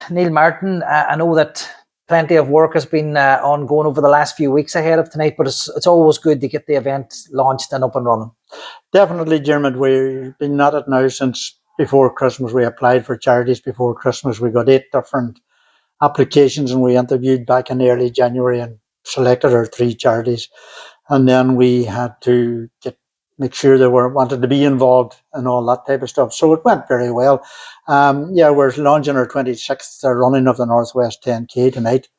Neil Martin, I know that plenty of work has been ongoing over the last few weeks ahead of tonight, but it's always good to get the event launched and up and running. Definitely, Dermot. We've been at it now since before Christmas. We applied for charities before Christmas. We got 8 different applications, and we interviewed back in early January and selected our 3 charities. And then we had to make sure they wanted to be involved and all that type of stuff. So it went very well. We're launching our 26th running of the Northwest 10K tonight.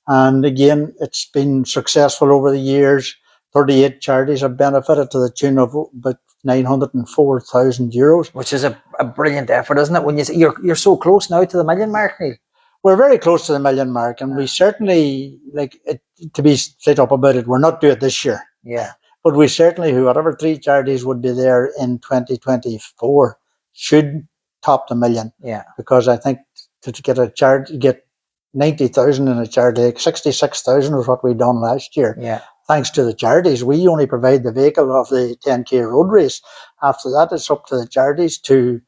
And again, it's been successful over the years. 38 charities have benefited to the tune of about €904,000. Which is a brilliant effort, isn't it? When you're so close now to the million mark, Neil. We're very close to the million mark, and we certainly, like it, to be straight up about it, we're not doing it this year. Yeah. But we certainly, whatever 3 charities would be there in 2024 should top the million. Yeah. Because I think to get a charity, get 90,000 in a charity, 66,000 was what we done last year. Yeah. Thanks to the charities, we only provide the vehicle of the 10K road race. After that, it's up to the charities to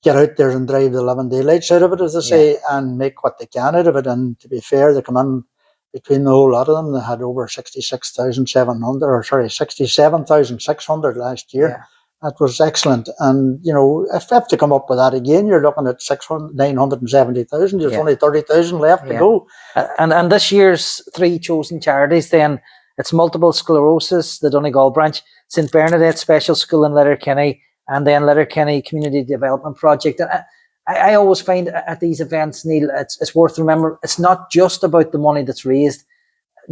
get out there and drive the 11 daylights out of it, as they say, and make what they can out of it. And to be fair, they come in between the whole lot of them. They had over 67,600 last year. Yeah. That was excellent. And, if to come up with that again, you're looking at 970,000. There's only 30,000 left to go. And this year's 3 chosen charities, then, it's multiple sclerosis, the Donegal branch, St. Bernadette Special School in Letterkenny, and then Letterkenny Community Development Project. And I always find at these events, Neil, it's worth remembering, it's not just about the money that's raised.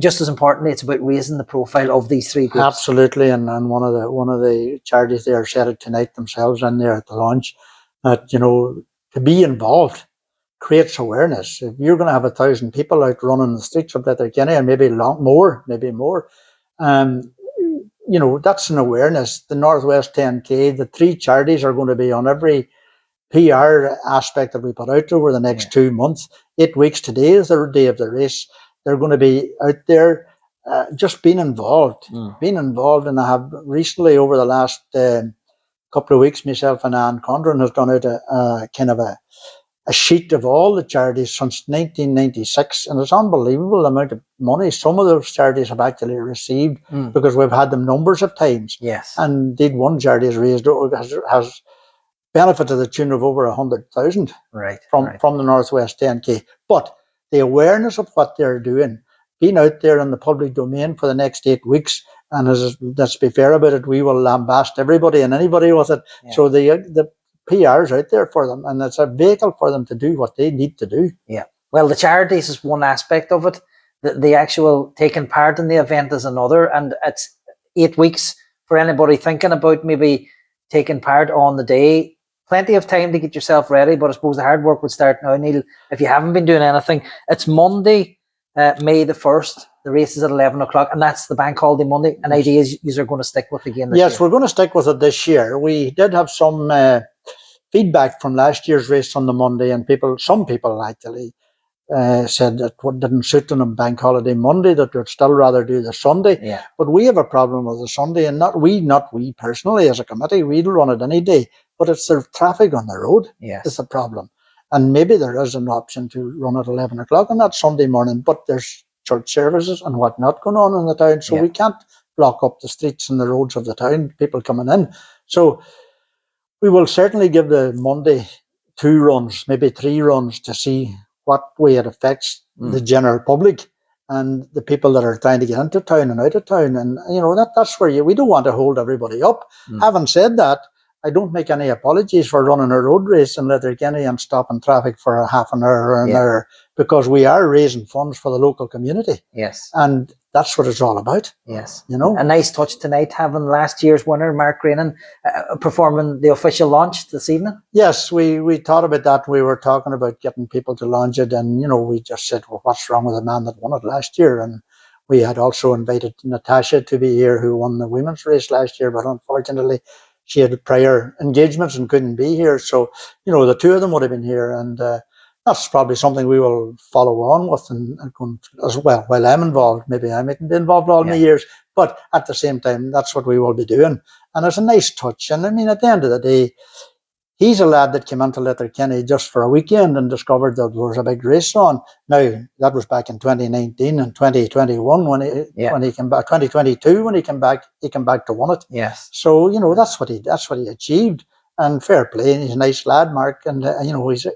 Just as importantly, it's about raising the profile of these 3 groups. Absolutely, and one of the charities there said it tonight themselves in there at the launch, that to be involved creates awareness. If you're going to have 1,000 people out running the streets of Letterkenny, and maybe more, that's an awareness. The Northwest 10K, the 3 charities are going to be on every PR aspect that we put out over the next 2 months. 8 weeks today is the day of the race. They're going to be out there just being involved. And I have recently, over the last couple of weeks, myself and Anne Condren has done out a kind of a sheet of all the charities since 1996, and it's unbelievable the amount of money some of those charities have actually received, because we've had them numbers of times. Yes. And indeed, one charity has benefit to the tune of over 100,000 from the Northwest 10K. But the awareness of what they're doing, being out there in the public domain for the next 8 weeks, and let's be fair about it, we will lambast everybody and anybody with it. Yeah. So the PR's out there for them, and it's a vehicle for them to do what they need to do. Yeah. Well, the charities is one aspect of it. The actual taking part in the event is another, and it's 8 weeks for anybody thinking about maybe taking part on the day. Plenty of time to get yourself ready, but I suppose the hard work would start now, Neil. If you haven't been doing anything, it's Monday, May the 1st. The race is at 11 o'clock, and that's the bank holiday Monday. An idea is you're going to stick with again this year. Yes, we're going to stick with it this year. We did have some feedback from last year's race on the Monday, and some people actually said that what didn't suit them on bank holiday Monday, that they'd still rather do the Sunday. Yeah. But we have a problem with the Sunday, and not we personally as a committee, we'll run it any day, but it's the traffic on the road. Yes. It's a problem. And maybe there is an option to run at 11 o'clock on that Sunday morning, but there's church services and whatnot going on in the town, so we can't block up the streets and the roads of the town, people coming in. So we will certainly give the Monday 2 runs, maybe 3 runs, to see what way it affects the general public and the people that are trying to get into town and out of town. And, that's where we don't want to hold everybody up. Having said that, I don't make any apologies for running a road race in Letterkenny and stopping traffic for a half an hour or an hour, because we are raising funds for the local community. Yes. And that's what it's all about. Yes. A nice touch tonight, having last year's winner, Mark Greenan, performing the official launch this evening. Yes, we thought about that. We were talking about getting people to launch it, and, we just said, well, what's wrong with the man that won it last year? And we had also invited Natasha to be here, who won the women's race last year, but unfortunately she had prior engagements and couldn't be here. So, the 2 of them would have been here, and that's probably something we will follow on with and as well. While I'm involved, maybe I mightn't be involved all my years, but at the same time, that's what we will be doing. And it's a nice touch. And I mean, at the end of the day, He's a lad that came into Letterkenny just for a weekend and discovered that there was a big race on. Now, that was back in 2019 and 2021 when he came back, 2022 when he came back to win it. Yes. So, that's what he achieved. And fair play, he's a nice lad, Mark, and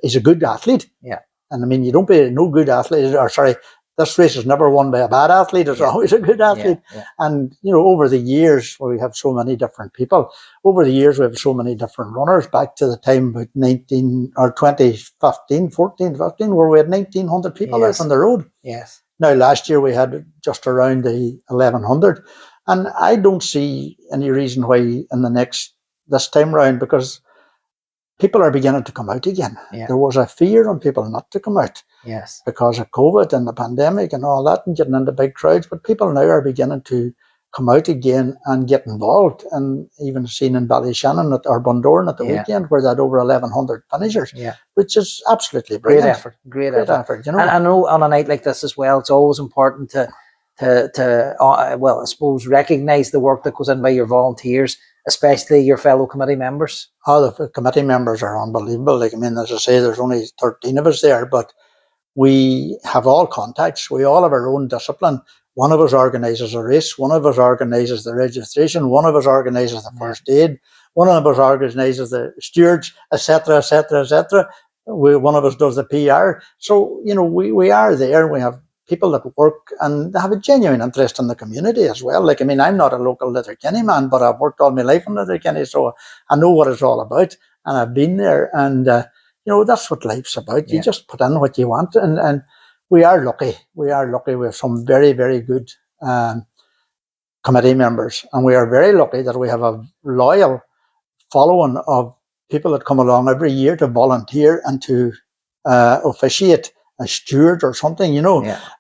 he's a good athlete. Yeah. And I mean, you don't be no good athlete, or sorry, this race is never won by a bad athlete. It's always a good athlete. Yeah. And, over the years, we have so many different people. Over the years, we have so many different runners, back to the time about 2015, where we had 1,900 people out on the road. Yes. Now, last year, we had just around the 1,100. And I don't see any reason why this time round, because people are beginning to come out again. Yeah. There was a fear on people not to come out. Yes. Because of COVID and the pandemic and all that and getting into big crowds. But people now are beginning to come out again and get involved. And even seen in Ballyshannon or Bundoran at the weekend where they had over 1,100 finishers, which is absolutely brilliant. Great effort. And I know on a night like this as well, it's always important to I suppose, recognise the work that goes in by your volunteers, especially your fellow committee members. Oh, the committee members are unbelievable. Like, I mean, as I say, there's only 13 of us there, but we have all contacts. We all have our own discipline. One of us organises a race. One of us organises the registration. One of us organises the first aid. One of us organises the stewards, etc., etc., etc. One of us does the PR. So, we are there. We have people that work and they have a genuine interest in the community as well. Like, I mean, I'm not a local Letterkenny man, but I've worked all my life in Letterkenny, so I know what it's all about, and I've been there. And that's what life's about. You just put in what you want, and we are lucky. We have some very, very good committee members, and we are very lucky that we have a loyal following of people that come along every year to volunteer and to officiate, a steward or something,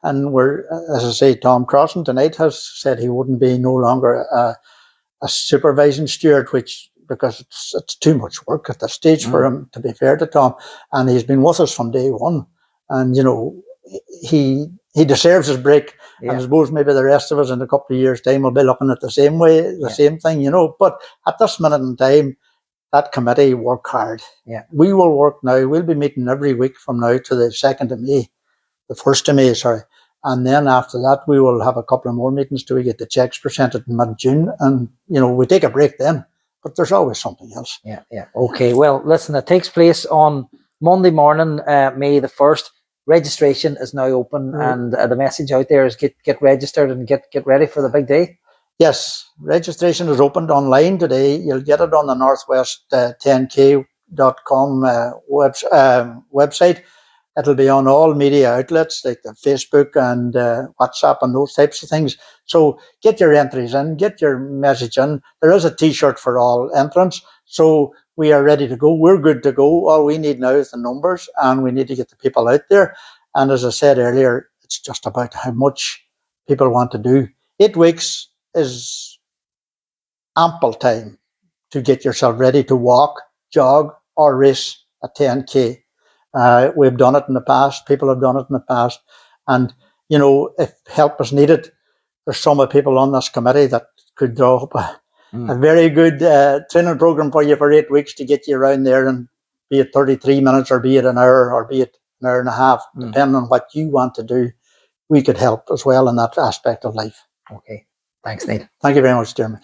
And we're, as I say, Tom Crossan tonight has said he wouldn't be no longer a supervising steward, because it's too much work at this stage for him, to be fair to Tom. And he's been with us from day one. And, he deserves his break. And I suppose maybe the rest of us in a couple of years' time will be looking at the same way, same thing, But at this minute in time, that committee work hard. Yeah. We will work now. We'll be meeting every week from now to the 2nd of May, the 1st of May, sorry. And then after that, we will have a couple of more meetings till we get the checks presented in mid-June. And, we take a break then. But there's always something else. Yeah. Okay. Well, listen, it takes place on Monday morning, May the 1st. Registration is now open, and the message out there is get registered and get ready for the big day. Yes, registration is opened online today. You'll get it on the NW10K.com website. It'll be on all media outlets like the Facebook and WhatsApp and those types of things. So get your entries in, get your message in. There is a T-shirt for all entrants. So we are ready to go. We're good to go. All we need now is the numbers, and we need to get the people out there. And as I said earlier, it's just about how much people want to do. 8 weeks is ample time to get yourself ready to walk, jog, or race a 10K. We've done it in the past. People have done it in the past. And, if help is needed, there's some people on this committee that could draw up a very good training program for you for 8 weeks to get you around there, and be it 33 minutes or be it an hour or be it an hour and a half, depending on what you want to do. We could help as well in that aspect of life. Okay. Thanks, Neil. Thank you very much, Dermot.